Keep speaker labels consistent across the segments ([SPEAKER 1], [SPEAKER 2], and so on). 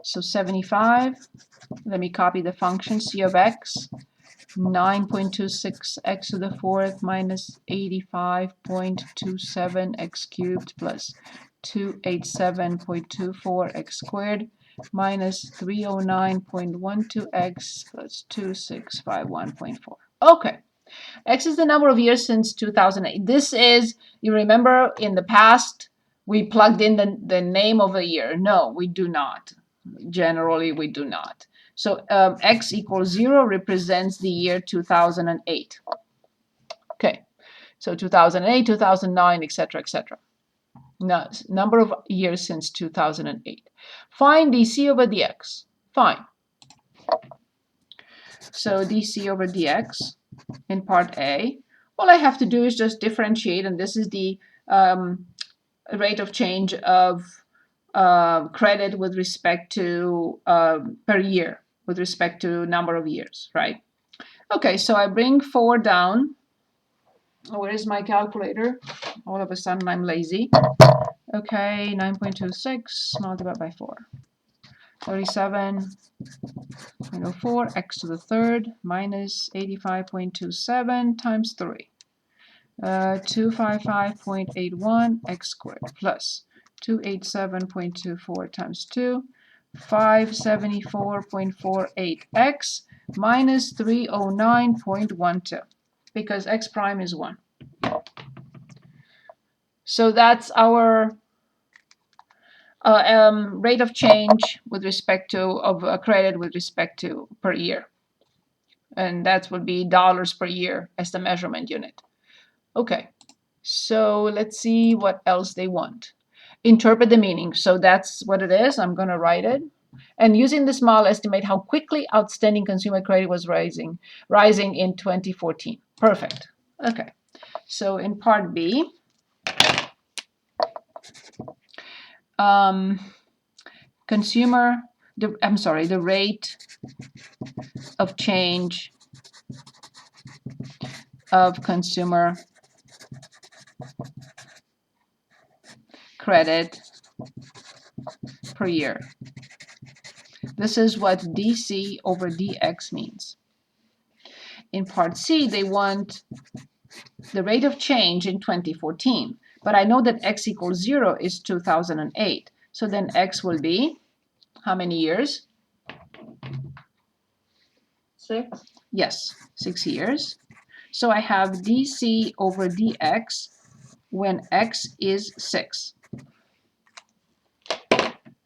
[SPEAKER 1] So 75, let me copy the function c of x, 9.26 x to the fourth minus 85.27 x cubed plus 287.24 x squared minus 309.12 x plus 2651.4. Okay. X is the number of years since 2008. This is, you remember in the past, we plugged in the name of a year. No, we do not. Generally, we do not. So X equals 0 represents the year 2008. Okay, so 2008, 2009, etc., etc. Now, number of years since 2008. Find dc over dx. Fine. So dc over dx in part A, all I have to do is just differentiate, and this is the rate of change of credit with respect to per year, with respect to number of years, right? Okay, so I bring 4 down. Where is my calculator? All of a sudden I'm lazy. Okay, 9.26 multiplied by 4. 37.04 x to the third minus 85.27 times 3. 255.81 x squared plus 287.24 times 2, 574.48x minus 309.12, because x prime is 1. So that's our rate of change with respect to of credit with respect to per year, and that would be dollars per year as the measurement unit. Okay, so let's see what else they want. Interpret the meaning. So that's what it is. I'm going to write it. And using this model, estimate how quickly outstanding consumer credit was rising in 2014. Perfect. Okay, so in part B, the rate of change of consumer credit per year. This is what dc over dx means. In part C, they want the rate of change in 2014. But I know that x equals 0 is 2008. So then x will be how many years?
[SPEAKER 2] 6.
[SPEAKER 1] Yes, 6 years. So I have dc over dx when x is 6.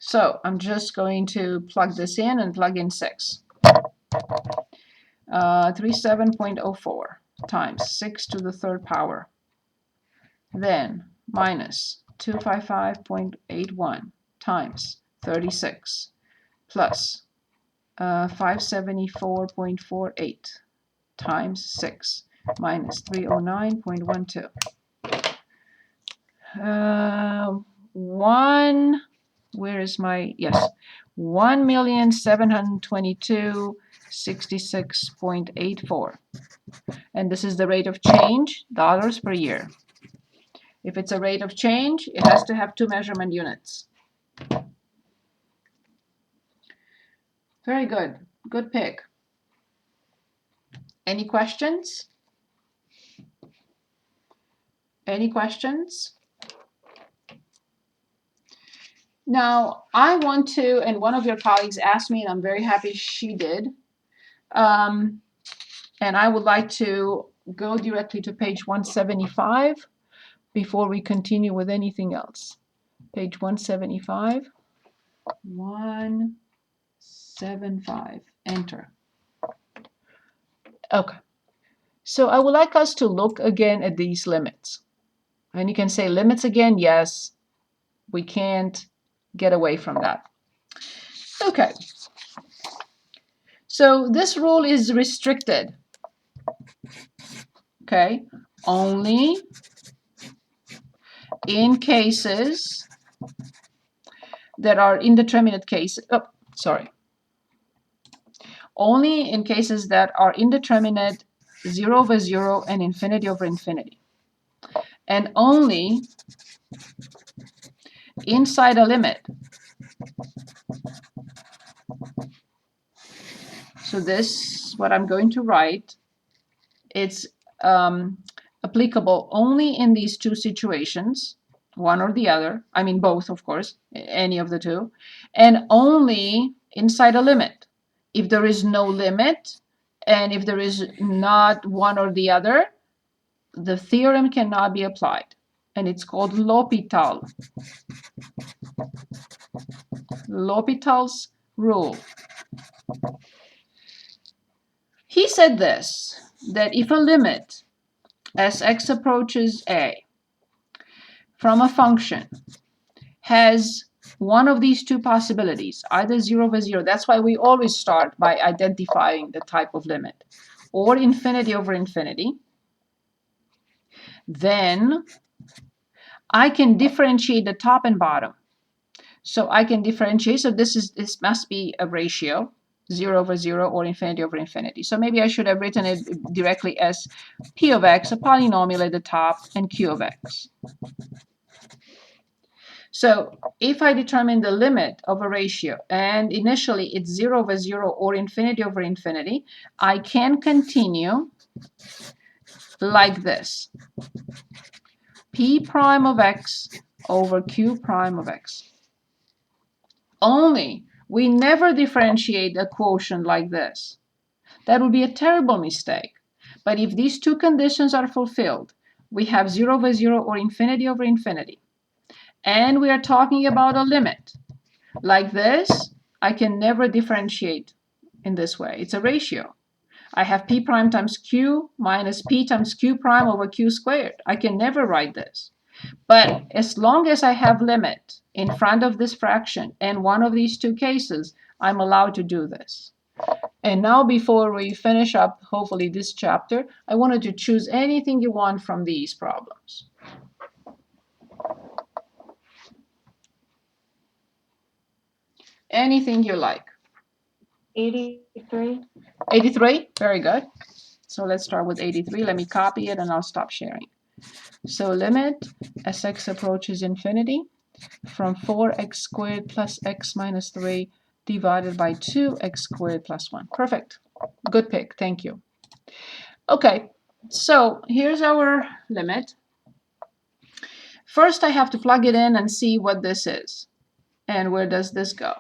[SPEAKER 1] So I'm just going to plug this in and plug in 6. 37.04 times 6 to the third power. Then minus 255.81 times 36 plus 574.48 times 6 minus 309.12. 1,722,66.84. And this is the rate of change, dollars per year. If it's a rate of change, it has to have 2 measurement units. Very good. Good pick. Any questions? Any questions? Now, I want to, and one of your colleagues asked me, and I'm very happy she did, and I would like to go directly to page 175 before we continue with anything else. Page 175. 175. Enter. Okay. So I would like us to look again at these limits. And you can say limits again. Yes, we can't get away from that. Okay. So this rule is restricted. Okay. Only in cases that are indeterminate cases. Oh, sorry. Only in cases that are indeterminate 0 over 0 and infinity over infinity. And only inside a limit So this, what I'm going to write, it's applicable only in these two situations, one or the other. I mean both, of course, any of the two, and only inside a limit. If there is no limit, and if there is not one or the other, the theorem cannot be applied. And it's called L'Hopital. L'Hopital's rule. He said this, that if a limit as x approaches a from a function has one of these two possibilities, either 0 over 0, that's why we always start by identifying the type of limit, or infinity over infinity, then I can differentiate the top and bottom. So I can differentiate, so this must be a ratio, 0 over 0 or infinity over infinity. So maybe I should have written it directly as p of x, a polynomial at the top, and q of x. So if I determine the limit of a ratio, and initially it's 0 over 0 or infinity over infinity, I can continue like this. P prime of x over q prime of x. Only we never differentiate a quotient like this. That would be a terrible mistake. But if these two conditions are fulfilled, we have 0 over 0 or infinity over infinity, and we are talking about a limit like this, I can never differentiate in this way. It's a ratio. I have p prime times q minus p times q prime over q squared. I can never write this. But as long as I have limit in front of this fraction and one of these two cases, I'm allowed to do this. And now before we finish up, hopefully, this chapter, I wanted to choose anything you want from these problems. Anything you like.
[SPEAKER 2] 83.
[SPEAKER 1] 83? Very good. So let's start with 83. Let me copy it and I'll stop sharing. So limit as x approaches infinity from 4x squared plus x minus 3 divided by 2x squared plus 1. Perfect. Good pick. Thank you. Okay, so here's our limit. First, I have to plug it in and see what this is. And where does this go?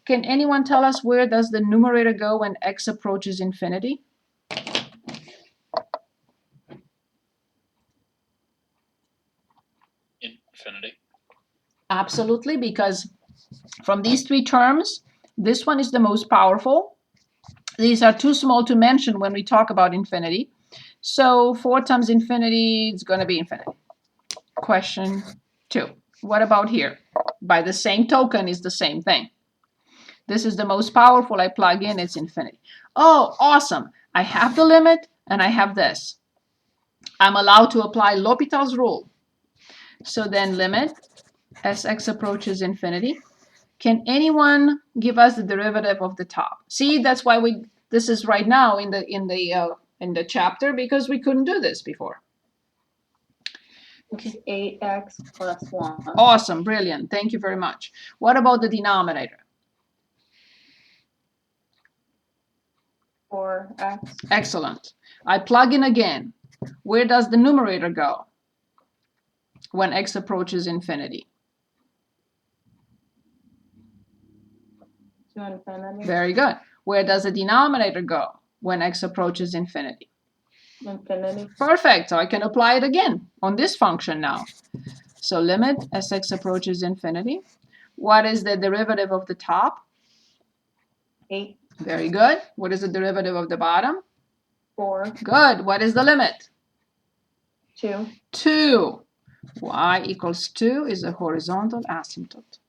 [SPEAKER 1] Can anyone tell us where does the numerator go when x approaches infinity?
[SPEAKER 3] Infinity.
[SPEAKER 1] Absolutely, because from these three terms, this one is the most powerful. These are too small to mention when we talk about infinity. So 4 times infinity is going to be infinity. Question 2. What about here? By the same token, is the same thing. This is the most powerful. I plug in, it's infinity. Oh, awesome. I have the limit and I have this. I'm allowed to apply L'Hopital's rule. So then limit as x approaches infinity. Can anyone give us the derivative of the top? See, that's why this is right now in the chapter, because we couldn't do this before.
[SPEAKER 2] Okay. 8x plus 1.
[SPEAKER 1] Awesome, brilliant. Thank you very much. What about the denominator?
[SPEAKER 2] 4x.
[SPEAKER 1] Excellent. I plug in again. Where does the numerator go when x approaches infinity?
[SPEAKER 2] To infinity.
[SPEAKER 1] Very good. Where does the denominator go when x approaches infinity?
[SPEAKER 2] Infinity.
[SPEAKER 1] Perfect. So I can apply it again on this function now. So limit as x approaches infinity. What is the derivative of the top?
[SPEAKER 2] 8.
[SPEAKER 1] Very good. What is the derivative of the bottom?
[SPEAKER 2] 4.
[SPEAKER 1] Good. What is the limit?
[SPEAKER 2] 2.
[SPEAKER 1] 2. Y equals 2 is a horizontal asymptote.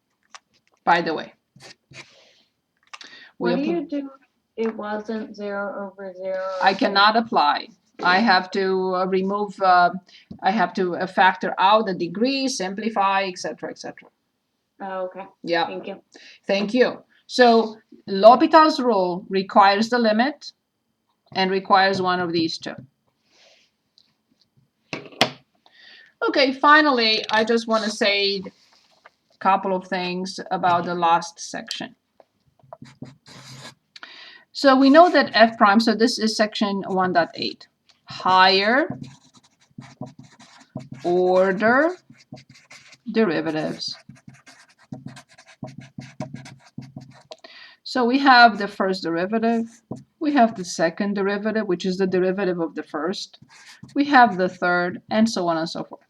[SPEAKER 1] By the way.
[SPEAKER 2] What do you do? It wasn't 0 over 0.
[SPEAKER 1] I cannot apply. I have to remove, I have to factor out the degree, simplify, etc., etc.
[SPEAKER 2] Oh, okay.
[SPEAKER 1] Yeah.
[SPEAKER 2] Thank you.
[SPEAKER 1] Thank you. So L'Hopital's rule requires the limit and requires one of these two. Okay, finally, I just want to say a couple of things about the last section. So we know that f prime, so this is section 1.8. Higher order derivatives. So we have the first derivative, we have the second derivative, which is the derivative of the first, we have the third, and so on and so forth.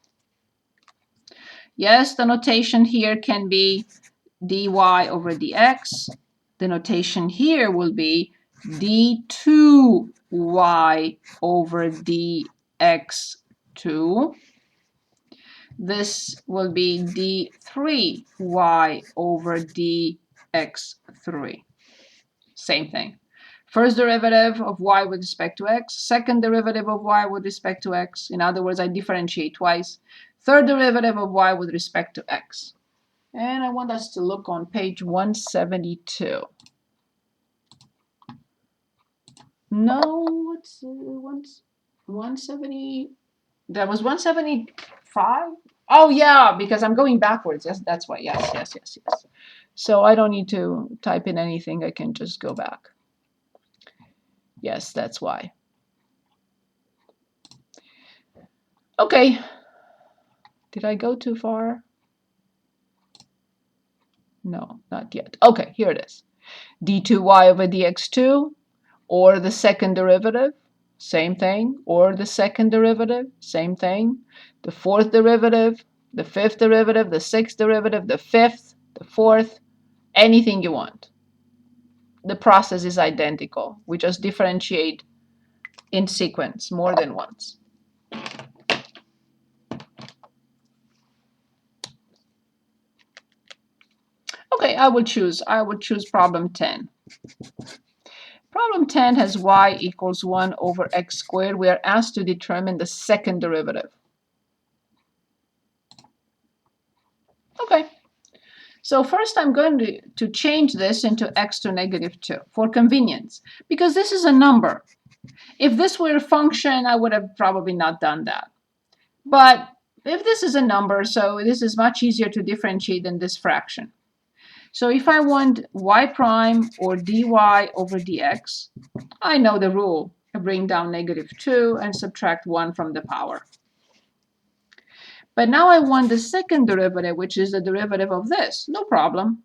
[SPEAKER 1] Yes, the notation here can be dy over dx. The notation here will be d2y over dx2. This will be d3y over dx3. Same thing. First derivative of y with respect to x, second derivative of y with respect to x. In other words, I differentiate twice. Third derivative of y with respect to x. And I want us to look on page 172. No, what's 170? That was 175? Oh, yeah, because I'm going backwards. Yes, that's why. Yes, yes, yes, yes. So I don't need to type in anything. I can just go back. Yes, that's why. Okay. Did I go too far? No, not yet. Okay, here it is. d2y over dx2, or the second derivative, same thing, or the second derivative, same thing. The fourth derivative, the fifth derivative, the sixth derivative, the fifth, the fourth, anything you want. The process is identical. We just differentiate in sequence more than once. Okay, I will choose problem 10. Problem 10 has y equals 1 over x squared. We are asked to determine the second derivative. Okay, so first I'm going to change this into x to negative 2 for convenience, because this is a number. If this were a function, I would have probably not done that. But if this is a number, so this is much easier to differentiate than this fraction. So if I want y prime or dy over dx, I know the rule. I bring down negative 2 and subtract 1 from the power. But now I want the second derivative, which is the derivative of this. No problem.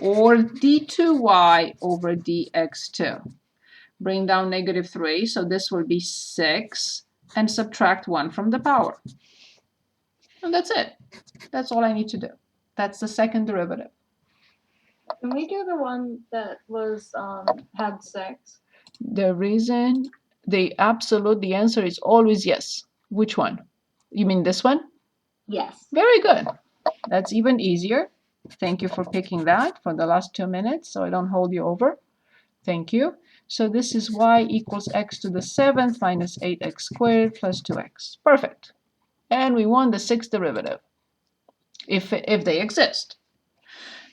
[SPEAKER 1] Or d2y over dx2. Bring down negative 3, so this will be 6, and subtract 1 from the power. And that's it. That's all I need to do. That's the second derivative.
[SPEAKER 2] Can we do the one that was had 6?
[SPEAKER 1] The reason, the answer is always yes. Which one? You mean this one?
[SPEAKER 2] Yes.
[SPEAKER 1] Very good. That's even easier. Thank you for picking that for the last 2 minutes, so I don't hold you over. Thank you. So this is y equals x to the 7th minus 8x squared plus 2x. Perfect. And we want the sixth derivative, if they exist.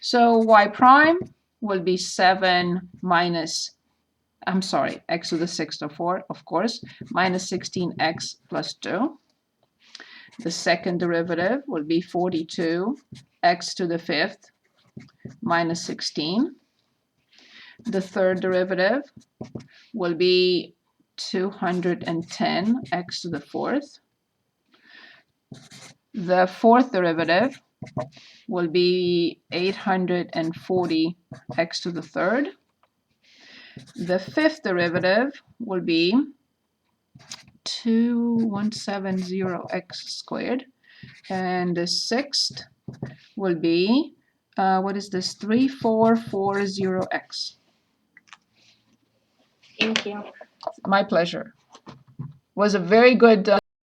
[SPEAKER 1] So y prime will be 7 minus, I'm sorry, x to the 6th or 4, of course, minus 16x plus 2. The second derivative will be 42 x to the 5th minus 16. The third derivative will be 210 x to the 4th. The fourth derivative will be 840 x to the 3rd. The fifth derivative will be 2170x squared. And the sixth will be, what is this, 3440x.
[SPEAKER 2] Thank you.
[SPEAKER 1] My pleasure. Was a very good